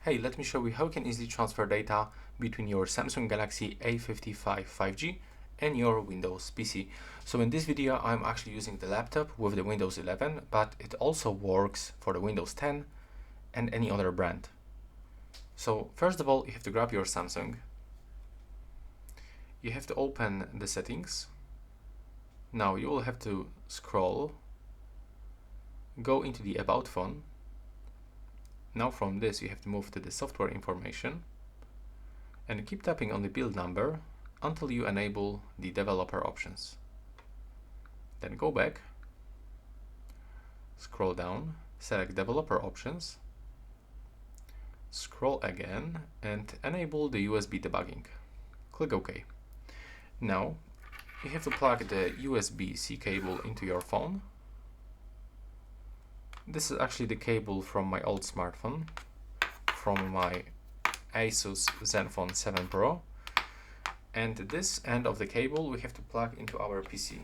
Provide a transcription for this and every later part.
Hey, let me show you how you can easily transfer data between your Samsung Galaxy A55 5G and your Windows PC. So in this video, I'm actually using the laptop with the Windows 11, but it also works for the Windows 10 and any other brand. So first of all, you have to grab your Samsung. You have to open the settings. Now you will have to scroll, go into the About phone. Now from this you have to move to the software information and keep tapping on the build number until you enable the developer options. Then go back, scroll down, select developer options, scroll again and enable the USB debugging. Click OK. Now you have to plug the USB-C cable into your phone. This is actually the cable from my old smartphone, from my Asus Zenfone 7 Pro, and this end of the cable we have to plug into our PC.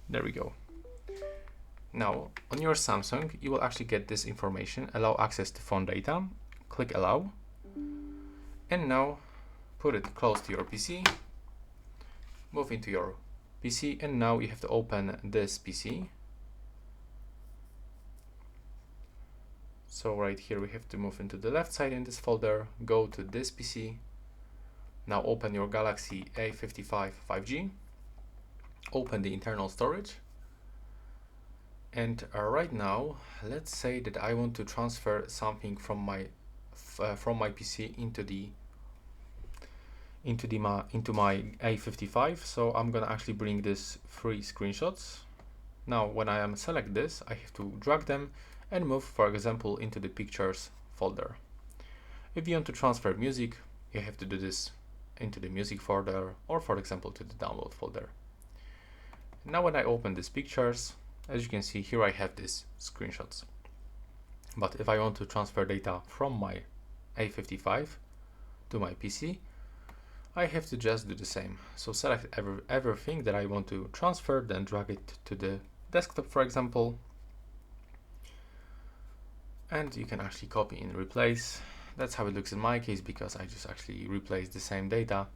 There we go. Now on your Samsung you will actually get this information: allow access to phone data. Click allow, and now put it close to your PC, move into your PC, and now you have to open this PC. So right here we have to move into the left side in this folder, go to this PC. Now open your Galaxy A55 5G, open the internal storage, and right now let's say that I want to transfer something from my PC into my A55. So I'm gonna actually bring this 3 screenshots. Now when I select this, I have to drag them and move, for example, into the pictures folder. If you want to transfer music, you have to do this into the music folder, or for example to the download folder. Now when I open these pictures, as you can see here, I have these screenshots. But if I want to transfer data from my A55 to my PC, I have to just do the same. So select everything that I want to transfer, then drag it to the desktop, for example. And you can actually copy and replace. That's how it looks in my case, because I just actually replaced the same data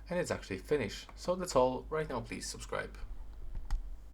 and it's actually finished. So that's all. Right now, please subscribe.